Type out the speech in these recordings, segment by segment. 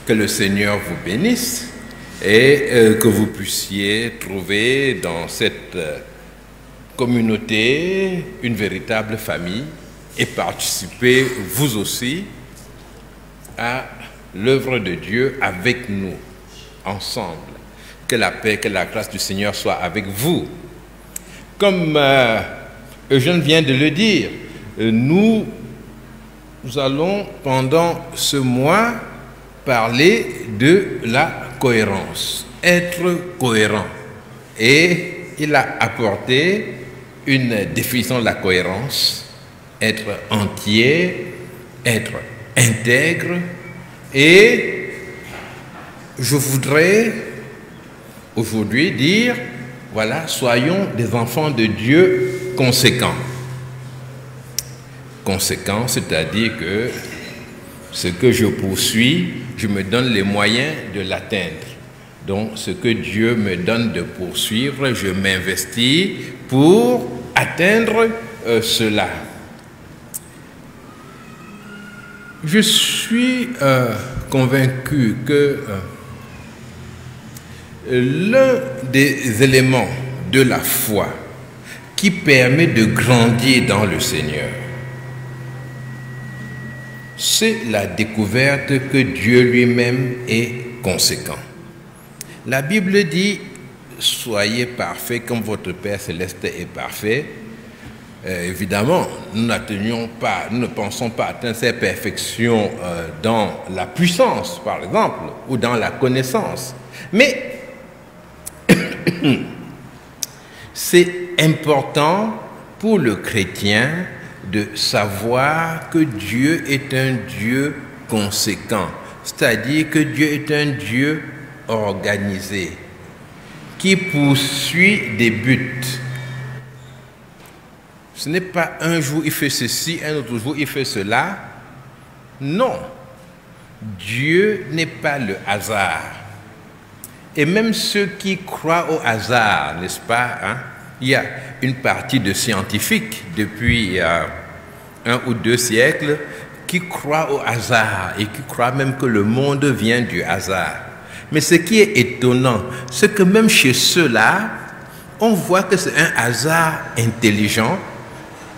Que le Seigneur vous bénisse et que vous puissiez trouver dans cette communauté une véritable famille et participer vous aussi à l'œuvre de Dieu avec nous, ensemble. Que la paix, que la grâce du Seigneur soit avec vous. Comme Eugène vient de le dire, nous allons pendant ce mois parler de la cohérence, être cohérent. Et il a apporté une définition de la cohérence, être entier, être intègre. Et je voudrais aujourd'hui dire, voilà, soyons des enfants de Dieu conséquents. Conséquents, c'est-à-dire que ce que je poursuis, je me donne les moyens de l'atteindre. Donc, ce que Dieu me donne de poursuivre, je m'investis pour atteindre cela. Je suis convaincu que l'un des éléments de la foi qui permet de grandir dans le Seigneur, c'est la découverte que Dieu lui-même est conséquent. La Bible dit, soyez parfaits comme votre Père Céleste est parfait. Évidemment, nous ne pensons pas atteindre cette perfection dans la puissance, par exemple, ou dans la connaissance. Mais c'est important pour le chrétien de savoir que Dieu est un Dieu conséquent, c'est-à-dire que Dieu est un Dieu organisé, qui poursuit des buts. Ce n'est pas un jour il fait ceci, un autre jour il fait cela. Non, Dieu n'est pas le hasard. Et même ceux qui croient au hasard, n'est-ce pas, hein? Il y a une partie de scientifiques depuis 1 ou 2 siècles qui croient au hasard et qui croient même que le monde vient du hasard. Mais ce qui est étonnant, c'est que même chez ceux-là, on voit que c'est un hasard intelligent,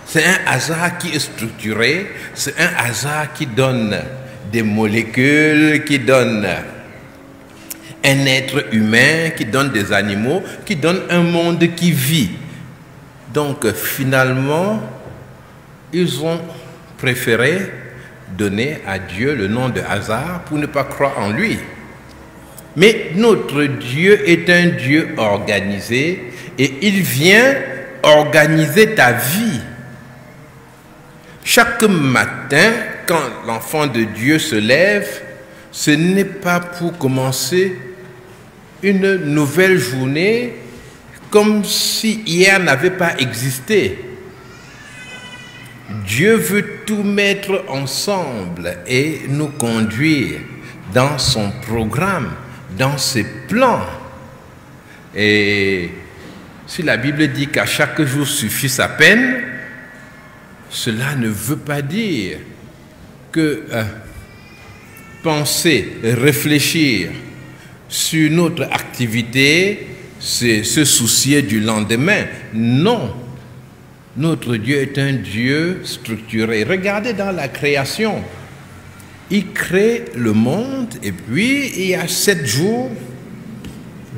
c'est un hasard qui est structuré, c'est un hasard qui donne des molécules, qui donne un être humain, qui donne des animaux, qui donne un monde qui vit. Donc finalement, ils ont préféré donner à Dieu le nom de hasard pour ne pas croire en lui. Mais notre Dieu est un Dieu organisé et il vient organiser ta vie. Chaque matin, quand l'enfant de Dieu se lève, ce n'est pas pour commencer une nouvelle journée comme si hier n'avait pas existé. Dieu veut tout mettre ensemble et nous conduire dans son programme, dans ses plans. Et si la Bible dit qu'à chaque jour suffit sa peine, cela ne veut pas dire que penser, réfléchir sur notre activité, c'est se soucier du lendemain. Non, notre Dieu est un Dieu structuré. Regardez dans la création, il crée le monde et puis il y a 7 jours,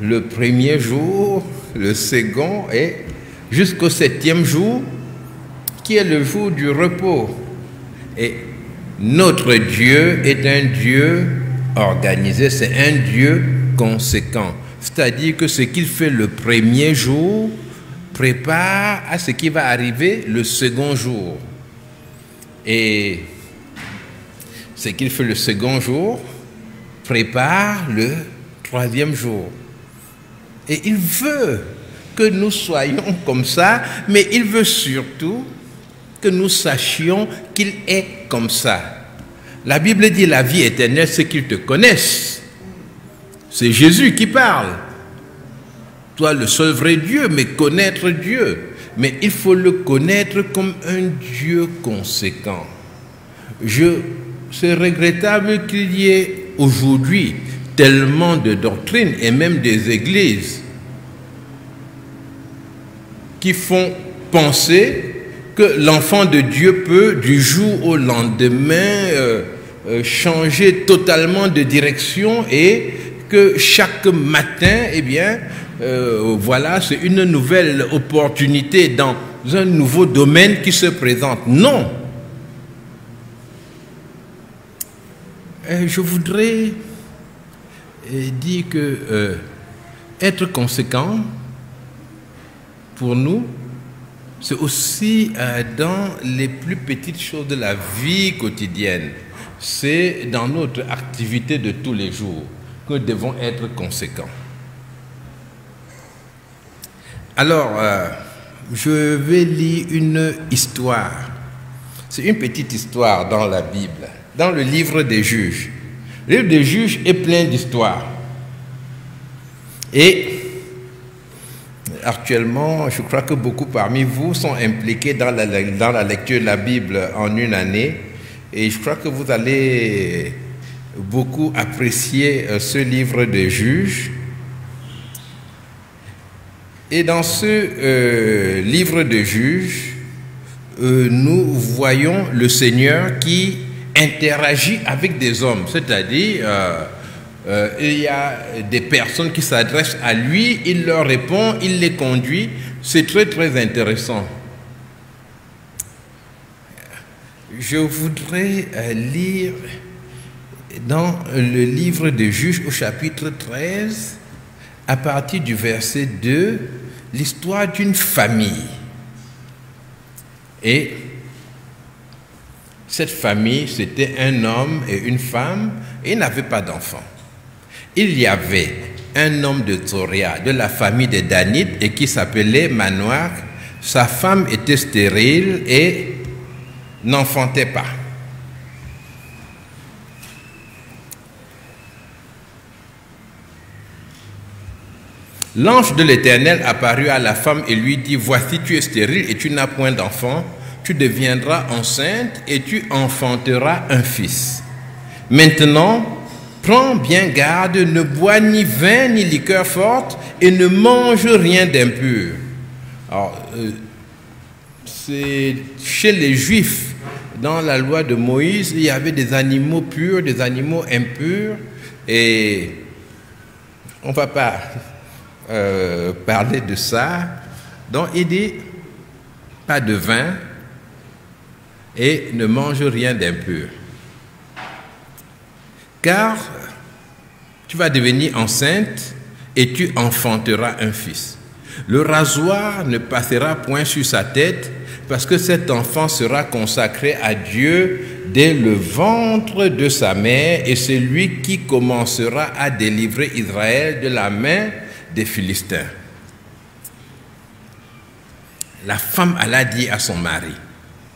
le premier jour, le second et jusqu'au 7e jour, qui est le jour du repos. Et notre Dieu est un Dieu organisé, c'est un Dieu conséquent. C'est-à-dire que ce qu'il fait le premier jour prépare à ce qui va arriver le second jour. Et ce qu'il fait le second jour prépare le 3e jour. Et il veut que nous soyons comme ça, mais il veut surtout que nous sachions qu'il est comme ça. La Bible dit la vie éternelle, c'est qu'ils te connaissent. C'est Jésus qui parle. Toi, le seul vrai Dieu, mais connaître Dieu. Mais il faut le connaître comme un Dieu conséquent. C'est regrettable qu'il y ait aujourd'hui tellement de doctrines et même des églises qui font penser que l'enfant de Dieu peut du jour au lendemain changer totalement de direction et que chaque matin, eh bien, voilà, c'est une nouvelle opportunité dans un nouveau domaine qui se présente. Non. Je voudrais dire que être conséquent, pour nous, c'est aussi dans les plus petites choses de la vie quotidienne. C'est dans notre activité de tous les jours que nous devons être conséquents. Alors, je vais lire une histoire. C'est une petite histoire dans la Bible, dans le livre des Juges. Le livre des Juges est plein d'histoires. Et actuellement, je crois que beaucoup parmi vous sont impliqués dans la lecture de la Bible en une année. Et je crois que vous allez beaucoup apprécier ce livre des Juges. Et dans ce livre de Juges, nous voyons le Seigneur qui interagit avec des hommes. C'est-à-dire, il y a des personnes qui s'adressent à lui, il leur répond, il les conduit. C'est très, très intéressant. Je voudrais lire dans le livre de Juges au chapitre 13, à partir du verset 2, l'histoire d'une famille. Et cette famille, c'était un homme et une femme, et ils n'avaient pas d'enfants. Il y avait un homme de Tsoria, de la famille des Danites, et qui s'appelait Manoah. Sa femme était stérile et n'enfantait pas. L'ange de l'Éternel apparut à la femme et lui dit, « Voici, tu es stérile et tu n'as point d'enfant, tu deviendras enceinte et tu enfanteras un fils. Maintenant, prends bien garde, ne bois ni vin ni liqueur forte et ne mange rien d'impur. » Alors, c'est chez les Juifs, dans la loi de Moïse, il y avait des animaux purs, des animaux impurs, et on ne va pas parler de ça. Donc il dit, pas de vin et ne mange rien d'impur. Car tu vas devenir enceinte et tu enfanteras un fils. Le rasoir ne passera point sur sa tête, parce que cet enfant sera consacré à Dieu dès le ventre de sa mère, et c'est lui qui commencera à délivrer Israël de la main des Philistins. La femme alla dire à son mari,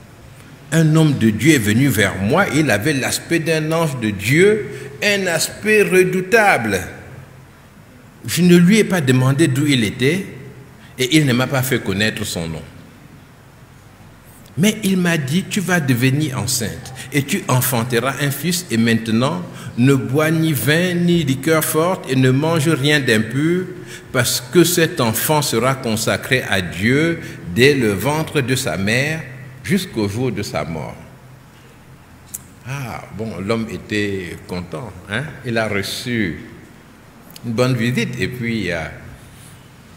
« Un homme de Dieu est venu vers moi, et il avait l'aspect d'un ange de Dieu, un aspect redoutable. Je ne lui ai pas demandé d'où il était, et il ne m'a pas fait connaître son nom. Mais il m'a dit, tu vas devenir enceinte et tu enfanteras un fils, et maintenant ne bois ni vin ni liqueur forte et ne mange rien d'impur, parce que cet enfant sera consacré à Dieu dès le ventre de sa mère jusqu'au jour de sa mort. » Ah, bon, l'homme était content, hein? Il a reçu une bonne visite, et puis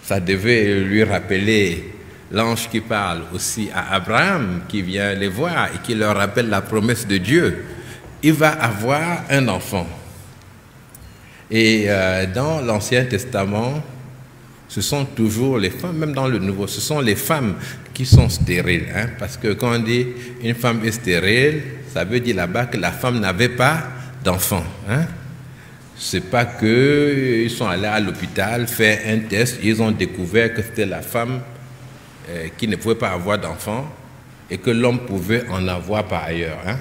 ça devait lui rappeler l'ange qui parle aussi à Abraham, qui vient les voir et qui leur rappelle la promesse de Dieu. Il va avoir un enfant. Et dans l'Ancien Testament, ce sont toujours les femmes, même dans le Nouveau, ce sont les femmes qui sont stériles. Hein, parce que quand on dit une femme est stérile, ça veut dire là-bas que la femme n'avait pas d'enfant. Hein. C'est pas qu'ils sont allés à l'hôpital faire un test, ils ont découvert que c'était la femme qui ne pouvait pas avoir d'enfant et que l'homme pouvait en avoir par ailleurs. Hein.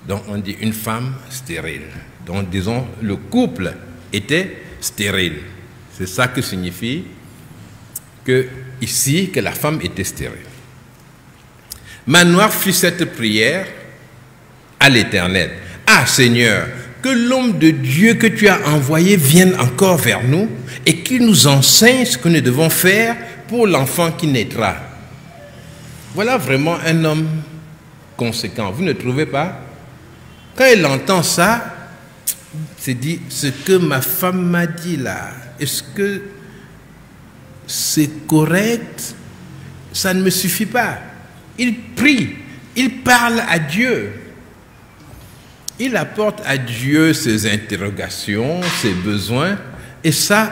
Donc on dit une femme stérile. Donc disons, le couple était stérile. C'est ça que signifie que ici, que la femme était stérile. Manoah fit cette prière à l'Éternel. « Ah Seigneur, que que l'homme de Dieu que tu as envoyé vienne encore vers nous et qu'il nous enseigne ce que nous devons faire pour l'enfant qui naîtra. Voilà vraiment un homme conséquent. Vous ne trouvez pas? Quand il entend ça, il se dit, ce que ma femme m'a dit là, est-ce que c'est correct? Ça ne me suffit pas. Il prie, il parle à Dieu. Il apporte à Dieu ses interrogations, ses besoins, et ça,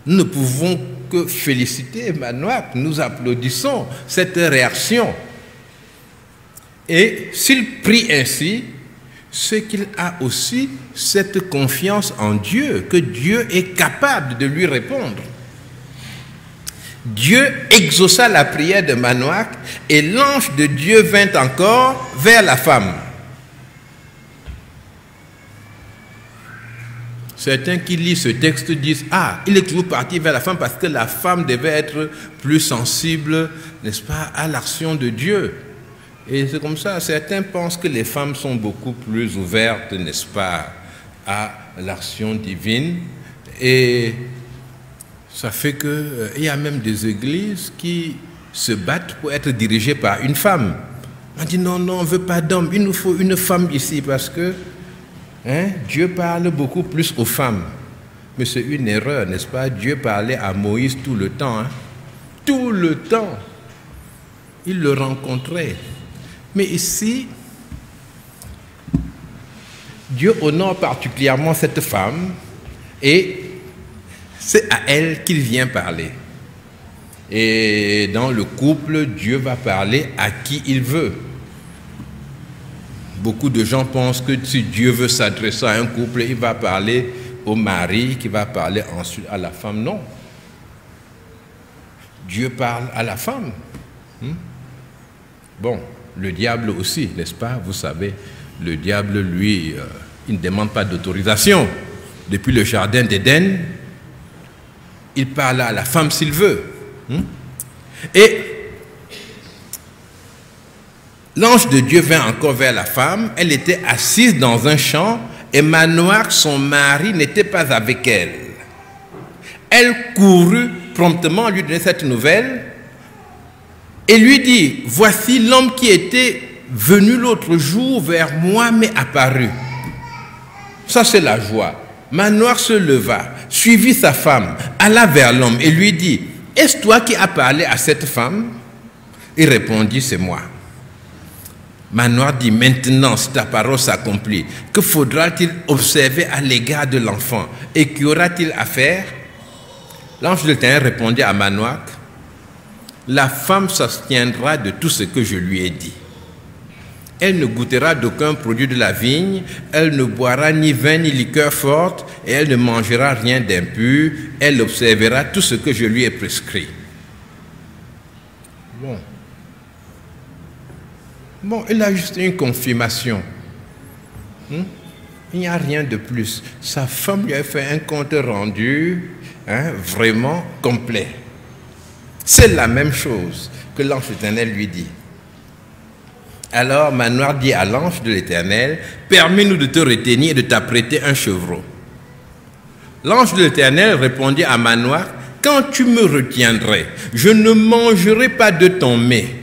nous ne pouvons que féliciter Emmanuel. Nous applaudissons cette réaction. Et s'il prie ainsi, c'est qu'il a aussi cette confiance en Dieu, que Dieu est capable de lui répondre. Dieu exauça la prière de Manoach et l'ange de Dieu vint encore vers la femme. Certains qui lisent ce texte disent, ah, il est toujours parti vers la femme parce que la femme devait être plus sensible, n'est-ce pas, à l'action de Dieu. Et c'est comme ça, certains pensent que les femmes sont beaucoup plus ouvertes, n'est-ce pas, à l'action divine. Et ça fait qu'il y a même des églises qui se battent pour être dirigées par une femme. On dit non, non, on ne veut pas d'homme, il nous faut une femme ici parce que Dieu parle beaucoup plus aux femmes. Mais c'est une erreur, n'est-ce pas? Dieu parlait à Moïse tout le temps. Tout le temps. Il le rencontrait. Mais ici, Dieu honore particulièrement cette femme et c'est à elle qu'il vient parler. Et dans le couple, Dieu va parler à qui il veut. Beaucoup de gens pensent que si Dieu veut s'adresser à un couple, il va parler au mari, qui va parler ensuite à la femme. Non. Dieu parle à la femme. Bon, le diable aussi, n'est-ce pas? Vous savez, le diable, lui, il ne demande pas d'autorisation. Depuis le jardin d'Éden, il parle à la femme s'il veut. Et l'ange de Dieu vint encore vers la femme. Elle était assise dans un champ et Manoach, son mari, n'était pas avec elle. Elle courut promptement lui donner cette nouvelle et lui dit, voici l'homme qui était venu l'autre jour vers moi m'est apparu. Ça, c'est la joie. Manoach se leva, suivit sa femme, alla vers l'homme et lui dit, est-ce toi qui as parlé à cette femme? Il répondit, c'est moi. Manoach dit, maintenant, si ta parole s'accomplit, que faudra-t-il observer à l'égard de l'enfant? Et qu'y aura-t-il à faire? L'ange de l'Éternel répondit à Manoach, la femme s'abstiendra de tout ce que je lui ai dit. Elle ne goûtera d'aucun produit de la vigne, elle ne boira ni vin ni liqueur forte, et elle ne mangera rien d'impur, elle observera tout ce que je lui ai prescrit. Bon, il a juste une confirmation. Il n'y a rien de plus. Sa femme lui a fait un compte rendu vraiment complet. C'est la même chose que l'ange de l'Éternel lui dit. Alors Manoach dit à l'ange de l'Éternel, permets-nous de te retenir et de t'apprêter un chevreau. L'ange de l'Éternel répondit à Manoach, quand tu me retiendrais, je ne mangerai pas de ton mets.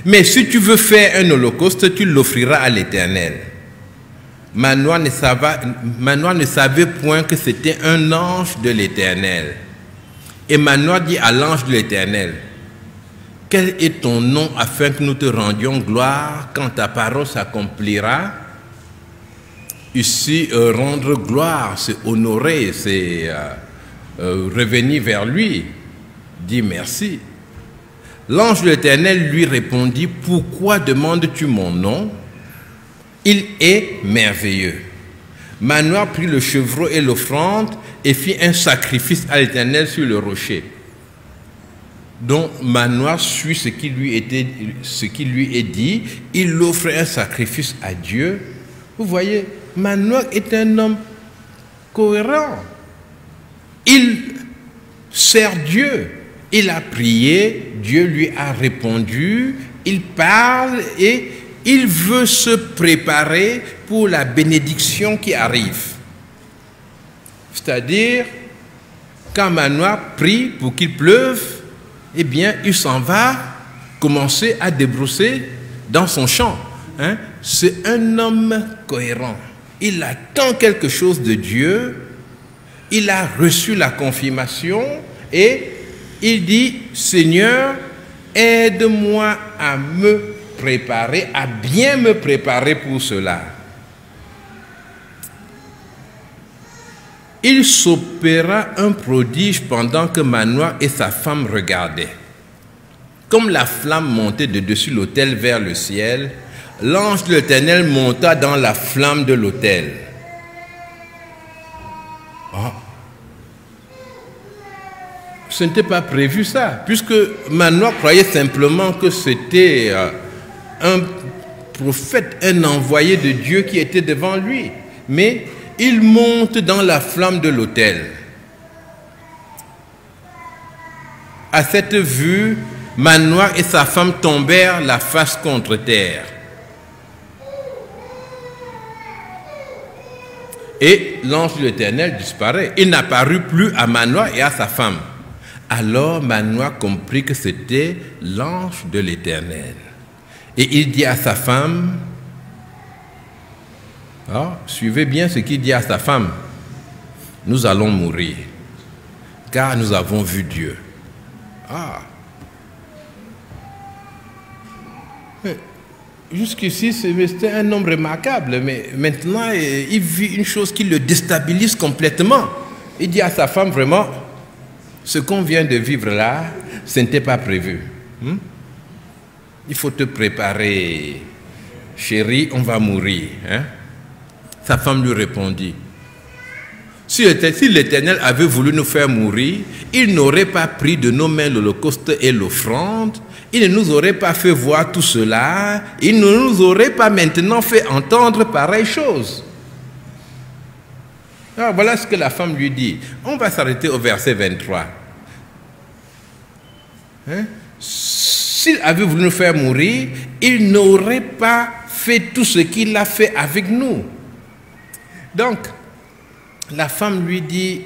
Mais si tu veux faire un holocauste, tu l'offriras à l'Éternel. Manoach ne savait point que c'était un ange de l'Éternel. Et Manoach dit à l'ange de l'Éternel, quel est ton nom afin que nous te rendions gloire quand ta parole s'accomplira? Ici, rendre gloire, c'est honorer, c'est revenir vers lui, dire merci. L'ange de l'Éternel lui répondit, pourquoi demandes-tu mon nom? Il est merveilleux. Manoach prit le chevreau et l'offrande et fit un sacrifice à l'Éternel sur le rocher. Donc Manoach suit ce qui lui est dit, il offre un sacrifice à Dieu. Vous voyez, Manoach est un homme cohérent. Il sert Dieu. Il a prié, Dieu lui a répondu, il parle et il veut se préparer pour la bénédiction qui arrive. C'est-à-dire, quand Manoah prie pour qu'il pleuve, eh bien, il s'en va commencer à débrousser dans son champ. Hein? C'est un homme cohérent. Il attend quelque chose de Dieu, il a reçu la confirmation et il dit, Seigneur, aide-moi à me préparer, à bien me préparer pour cela. Il s'opéra un prodige pendant que Manoah et sa femme regardaient. Comme la flamme montait de dessus l'autel vers le ciel, l'ange de l'Éternel monta dans la flamme de l'autel. Ah. Ce n'était pas prévu ça, puisque Manoah croyait simplement que c'était un prophète, un envoyé de Dieu qui était devant lui. Mais il monte dans la flamme de l'autel. À cette vue, Manoah et sa femme tombèrent la face contre terre. Et l'ange de l'Éternel disparaît. Il n'apparut plus à Manoah et à sa femme. Alors Manoah comprit que c'était l'ange de l'Éternel. Et il dit à sa femme, suivez bien ce qu'il dit à sa femme, nous allons mourir, car nous avons vu Dieu. Jusqu'ici, c'était un homme remarquable, mais maintenant, il vit une chose qui le déstabilise complètement. Il dit à sa femme, vraiment, ce qu'on vient de vivre là, ce n'était pas prévu. Il faut te préparer, chérie, on va mourir. Hein? Sa femme lui répondit, si l'Éternel avait voulu nous faire mourir, il n'aurait pas pris de nos mains l'holocauste et l'offrande, il ne nous aurait pas fait voir tout cela, il ne nous aurait pas maintenant fait entendre pareille chose. Alors, voilà ce que la femme lui dit. On va s'arrêter au verset 23. Hein? S'il avait voulu nous faire mourir, il n'aurait pas fait tout ce qu'il a fait avec nous. Donc, la femme lui dit,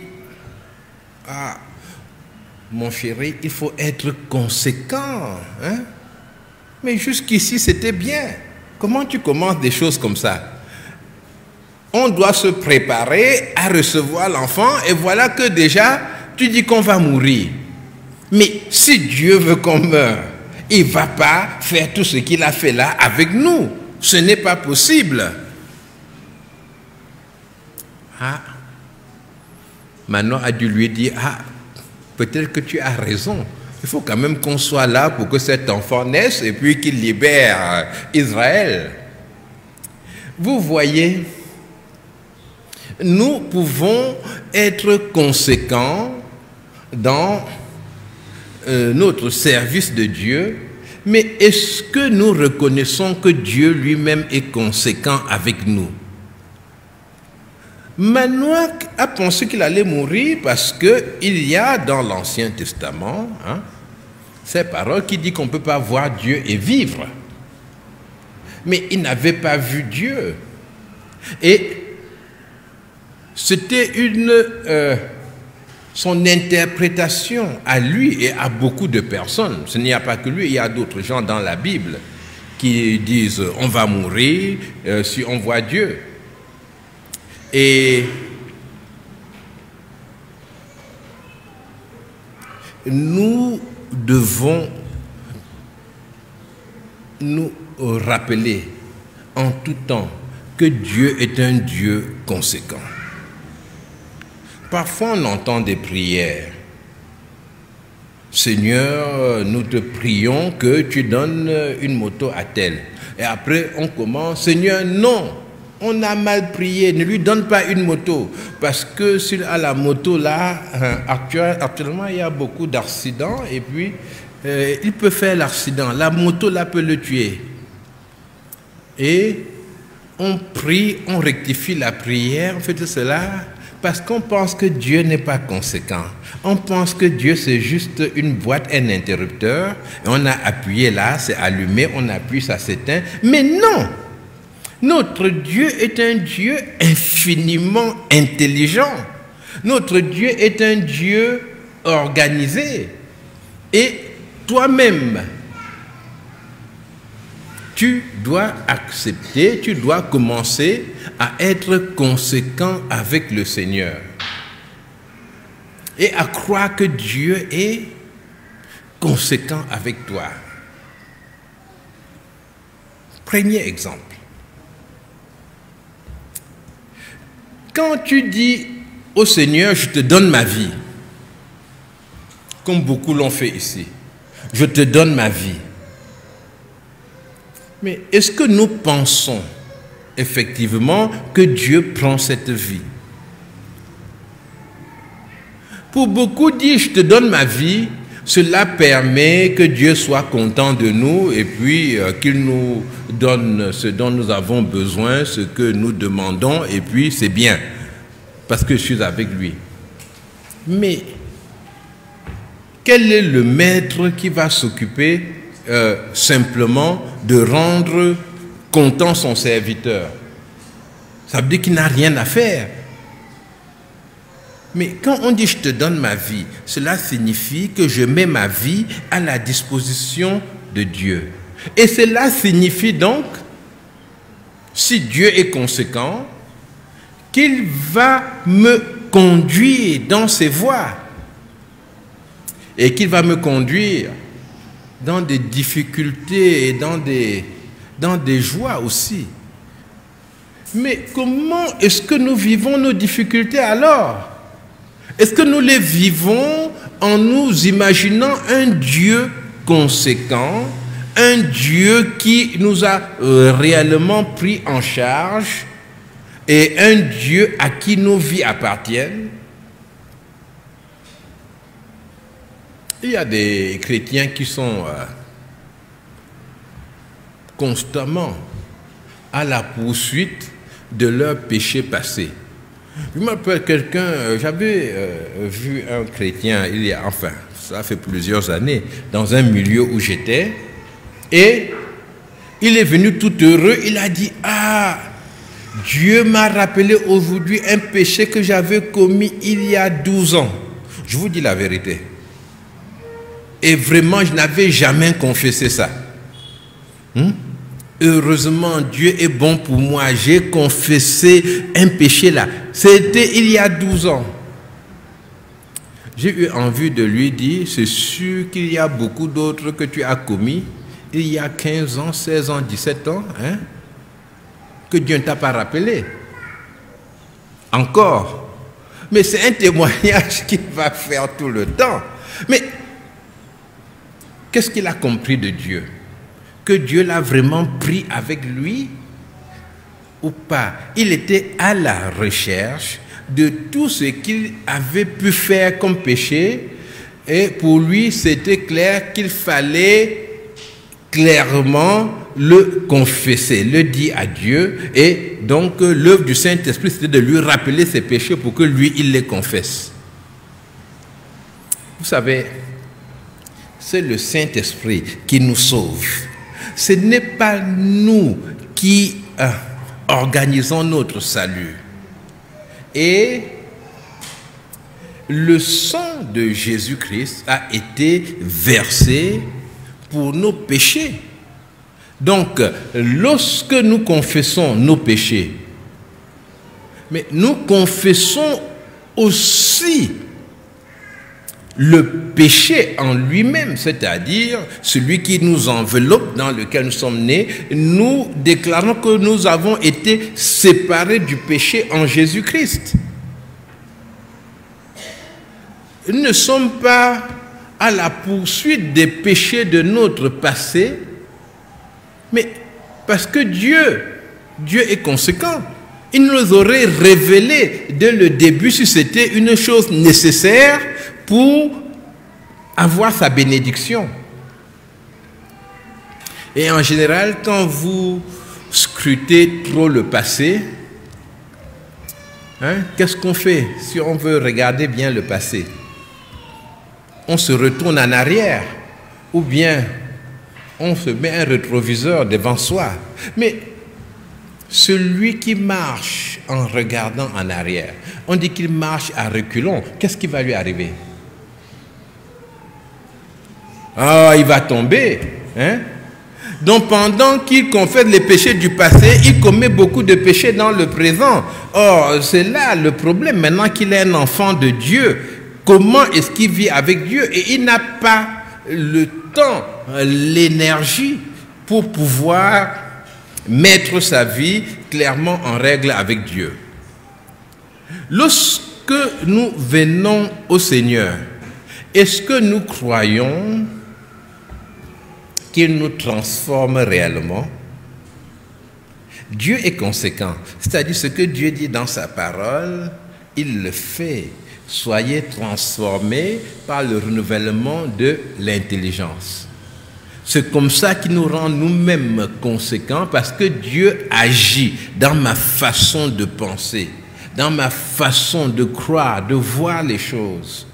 mon chéri, il faut être conséquent. Hein? Mais jusqu'ici, c'était bien. Comment tu commences des choses comme ça? On doit se préparer à recevoir l'enfant et voilà que déjà, tu dis qu'on va mourir. Mais si Dieu veut qu'on meure, il ne va pas faire tout ce qu'il a fait là avec nous. Ce n'est pas possible. Manoah a dû lui dire, peut-être que tu as raison. Il faut quand même qu'on soit là pour que cet enfant naisse et puis qu'il libère Israël. Vous voyez, nous pouvons être conséquents dans notre service de Dieu, mais est-ce que nous reconnaissons que Dieu lui-même est conséquent avec nous? Manoah a pensé qu'il allait mourir parce qu'il y a dans l'Ancien Testament ces paroles qui disent qu'on ne peut pas voir Dieu et vivre. Mais il n'avait pas vu Dieu. Et c'était son interprétation à lui et à beaucoup de personnes. Ce n'y a pas que lui, il y a d'autres gens dans la Bible qui disent on va mourir si on voit Dieu. Et nous devons nous rappeler en tout temps que Dieu est un Dieu conséquent. Parfois on entend des prières. Seigneur, nous te prions que tu donnes une moto à tel. Et après on commence, Seigneur, non. On a mal prié, ne lui donne pas une moto. Parce que s'il a la moto là, actuellement il y a beaucoup d'accidents et puis il peut faire l'accident. La moto là peut le tuer. Et on prie, on rectifie la prière, on fait tout cela. Parce qu'on pense que Dieu n'est pas conséquent. On pense que Dieu, c'est juste une boîte, un interrupteur. Et on a appuyé là, c'est allumé, on appuie, ça s'éteint. Mais non! Notre Dieu est un Dieu infiniment intelligent. Notre Dieu est un Dieu organisé. Et toi-même, tu dois accepter, tu dois commencer à être conséquent avec le Seigneur. Et à croire que Dieu est conséquent avec toi. Premier exemple. Quand tu dis au Seigneur, je te donne ma vie, comme beaucoup l'ont fait ici, je te donne ma vie. Mais est-ce que nous pensons effectivement que Dieu prend cette vie? Pour beaucoup dire, je te donne ma vie, cela permet que Dieu soit content de nous et puis qu'il nous donne ce dont nous avons besoin, ce que nous demandons, et puis c'est bien, parce que je suis avec lui. Mais quel est le maître qui va s'occuper simplement de rendre content son serviteur? Ça veut dire qu'il n'a rien à faire. Mais quand on dit « je te donne ma vie », cela signifie que je mets ma vie à la disposition de Dieu. Et cela signifie donc, si Dieu est conséquent, qu'il va me conduire dans ses voies. Et qu'il va me conduire dans des difficultés et dans des joies aussi. Mais comment est-ce que nous vivons nos difficultés alors? Est-ce que nous les vivons en nous imaginant un Dieu conséquent, un Dieu qui nous a réellement pris en charge et un Dieu à qui nos vies appartiennent? Il y a des chrétiens qui sont constamment à la poursuite de leurs péchés passés. Je me rappelle quelqu'un, j'avais vu un chrétien, ça fait plusieurs années, dans un milieu où j'étais, et il est venu tout heureux, il a dit, ah, Dieu m'a rappelé aujourd'hui un péché que j'avais commis il y a 12 ans. Je vous dis la vérité. Et vraiment, je n'avais jamais confessé ça. Heureusement, Dieu est bon pour moi. J'ai confessé un péché là. C'était il y a 12 ans. J'ai eu envie de lui dire, c'est sûr qu'il y a beaucoup d'autres que tu as commis il y a 15 ans, 16 ans, 17 ans, hein, que Dieu ne t'a pas rappelé. Encore. Mais c'est un témoignage qu'il va faire tout le temps. Mais qu'est-ce qu'il a compris de Dieu? Que Dieu l'a vraiment pris avec lui ou pas? Il était à la recherche de tout ce qu'il avait pu faire comme péché et pour lui c'était clair qu'il fallait clairement le confesser, le dire à Dieu, et donc l'œuvre du Saint-Esprit c'était de lui rappeler ses péchés pour que lui il les confesse. Vous savez, c'est le Saint-Esprit qui nous sauve. Ce n'est pas nous qui organisons notre salut. Et le sang de Jésus-Christ a été versé pour nos péchés. Donc, lorsque nous confessons nos péchés, mais nous confessons aussi le péché en lui-même, c'est-à-dire celui qui nous enveloppe, dans lequel nous sommes nés, nous déclarons que nous avons été séparés du péché en Jésus-Christ. Nous ne sommes pas à la poursuite des péchés de notre passé, mais parce que Dieu est conséquent. Il nous aurait révélé dès le début si c'était une chose nécessaire pour avoir sa bénédiction. Et en général, quand vous scrutez trop le passé, Hein? Qu'est-ce qu'on fait si on veut regarder bien le passé? On se retourne en arrière ou bien on se met un rétroviseur devant soi. Mais celui qui marche en regardant en arrière, on dit qu'il marche à reculons. Qu'est-ce qui va lui arriver? Ah, il va tomber. Hein? Donc pendant qu'il confesse les péchés du passé, il commet beaucoup de péchés dans le présent. Or, c'est là le problème. Maintenant qu'il est un enfant de Dieu, comment est-ce qu'il vit avec Dieu? Et il n'a pas le temps, l'énergie pour pouvoir mettre sa vie clairement en règle avec Dieu. Lorsque nous venons au Seigneur, est-ce que nous croyons qu'il nous transforme réellement? Dieu est conséquent, c'est-à-dire ce que Dieu dit dans sa parole, il le fait. Soyez transformés par le renouvellement de l'intelligence. C'est comme ça qu'il nous rend nous-mêmes conséquents, parce que Dieu agit dans ma façon de penser, dans ma façon de croire, de voir les choses.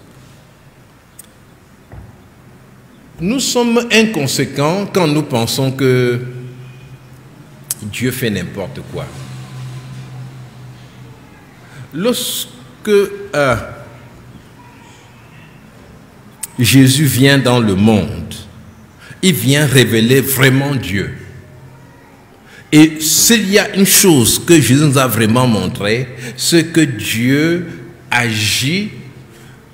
Nous sommes inconséquents quand nous pensons que Dieu fait n'importe quoi. Lorsque Jésus vient dans le monde, il vient révéler vraiment Dieu. Et s'il y a une chose que Jésus nous a vraiment montré, c'est que Dieu agit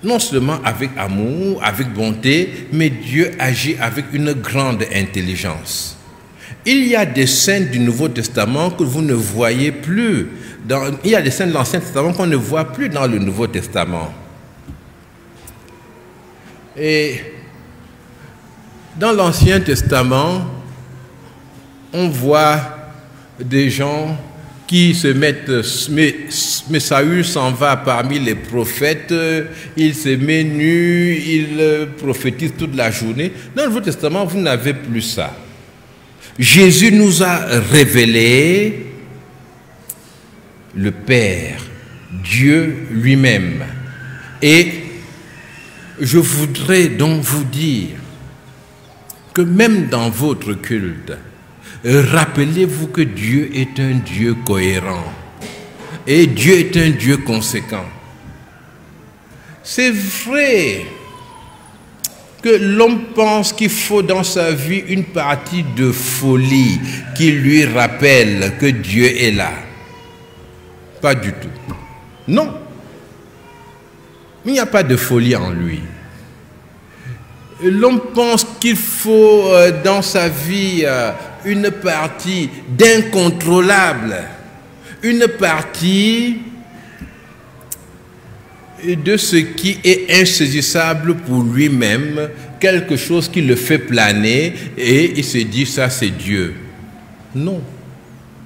non seulement avec amour, avec bonté, mais Dieu agit avec une grande intelligence. Il y a des scènes du Nouveau Testament que vous ne voyez plus. Il y a des scènes de l'Ancien Testament qu'on ne voit plus dans le Nouveau Testament. Et dans l'Ancien Testament, on voit des gens qui se mettent, mais Saül s'en va parmi les prophètes, il se met nu, il prophétise toute la journée. Dans le Nouveau Testament, vous n'avez plus ça. Jésus nous a révélé le Père, Dieu lui-même. Et je voudrais donc vous dire que même dans votre culte, rappelez-vous que Dieu est un Dieu cohérent et Dieu est un Dieu conséquent. C'est vrai que l'homme pense qu'il faut dans sa vie une partie de folie qui lui rappelle que Dieu est là. Pas du tout. Non. Il n'y a pas de folie en lui. L'homme pense qu'il faut dans sa vie une partie d'incontrôlable, une partie de ce qui est insaisissable pour lui-même, quelque chose qui le fait planer et il se dit ça c'est Dieu. Non.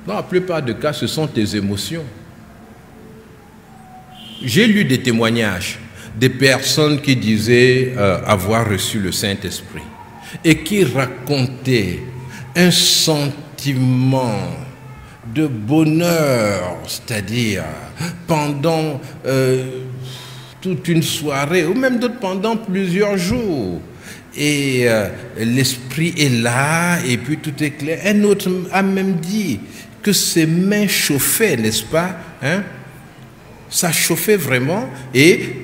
Dans la plupart des cas, ce sont tes émotions. J'ai lu des témoignages des personnes qui disaient avoir reçu le Saint-Esprit et qui racontaient un sentiment de bonheur, c'est-à-dire pendant toute une soirée ou même d'autres pendant plusieurs jours. Et l'esprit est là et puis tout est clair. Un autre a même dit que ses mains chauffaient, n'est-ce pas, hein? Ça chauffait vraiment et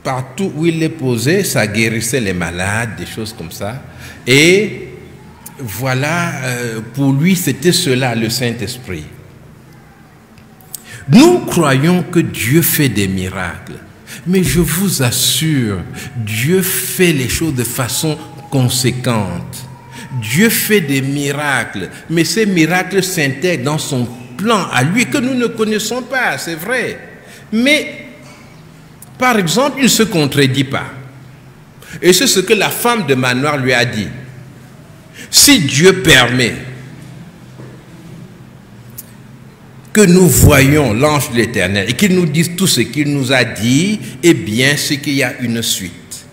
partout où il les posait, ça guérissait les malades, des choses comme ça. Et voilà, pour lui, c'était cela, le Saint-Esprit. Nous croyons que Dieu fait des miracles, mais je vous assure, Dieu fait les choses de façon conséquente. Dieu fait des miracles, mais ces miracles s'intègrent dans son plan à lui que nous ne connaissons pas, c'est vrai. Mais, par exemple, il ne se contredit pas. Et c'est ce que la femme de Manoir lui a dit. Si Dieu permet que nous voyions l'ange de l'Éternel et qu'il nous dise tout ce qu'il nous a dit, eh bien, c'est qu'il y a une suite.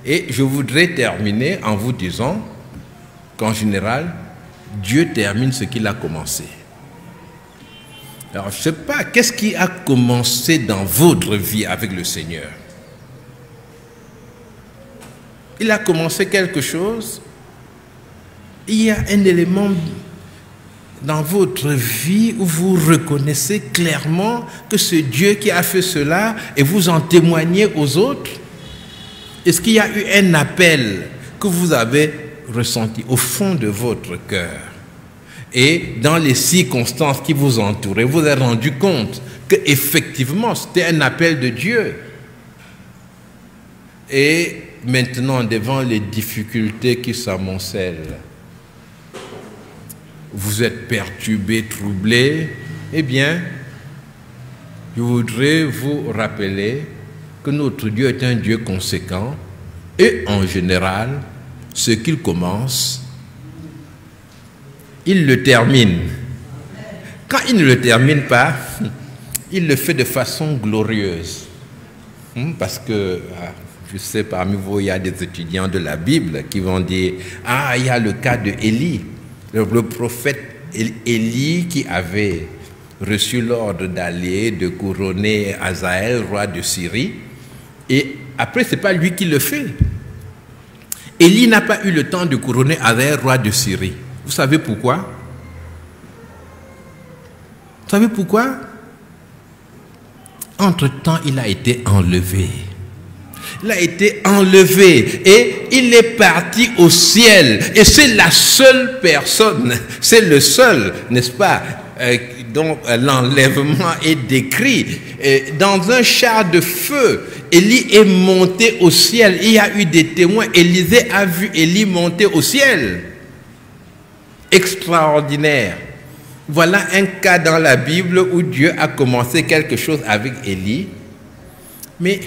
Et je voudrais terminer en vous disant qu'en général, Dieu termine ce qu'il a commencé. Alors, je ne sais pas, qu'est-ce qui a commencé dans votre vie avec le Seigneur? Il a commencé quelque chose. Il y a un élément dans votre vie où vous reconnaissez clairement que c'est Dieu qui a fait cela et vous en témoignez aux autres. Est-ce qu'il y a eu un appel que vous avez ressenti au fond de votre cœur? Et dans les circonstances qui vous entouraient, vous vous êtes rendu compte qu'effectivement, c'était un appel de Dieu. Et maintenant, devant les difficultés qui s'amoncellent, vous êtes perturbé, troublé, eh bien, je voudrais vous rappeler que notre Dieu est un Dieu conséquent et en général, ce qu'il commence, il le termine. Quand il ne le termine pas, il le fait de façon glorieuse. Parce que, je sais, parmi vous, il y a des étudiants de la Bible qui vont dire, ah, il y a le cas de Élie, le prophète Élie qui avait reçu l'ordre d'aller, de couronner Hazaël, roi de Syrie. Et après, ce n'est pas lui qui le fait. Élie n'a pas eu le temps de couronner Hazaël, roi de Syrie. Vous savez pourquoi? Vous savez pourquoi? Entre-temps, il a été enlevé. Il a été enlevé et il est parti au ciel. Et c'est la seule personne, c'est le seul, n'est-ce pas, dont l'enlèvement est décrit. Dans un char de feu, Élie est monté au ciel. Il y a eu des témoins. Élisée a vu Élie monter au ciel. Extraordinaire. Voilà un cas dans la Bible où Dieu a commencé quelque chose avec Élie, mais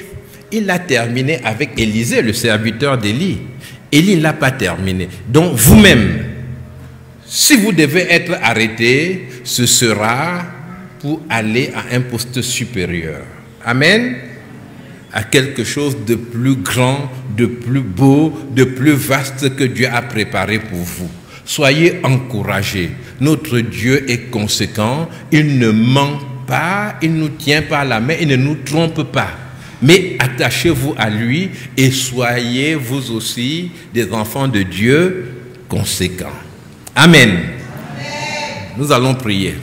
il l'a terminé avec Élisée, le serviteur d'Élie. Élie ne l'a pas terminé. Donc vous-même, si vous devez être arrêté, ce sera pour aller à un poste supérieur. Amen. À quelque chose de plus grand, de plus beau, de plus vaste que Dieu a préparé pour vous. Soyez encouragés. Notre Dieu est conséquent. Il ne ment pas. Il ne nous tient par la main. Il ne nous trompe pas. Mais attachez-vous à lui et soyez vous aussi des enfants de Dieu conséquents. Amen. Amen. Nous allons prier.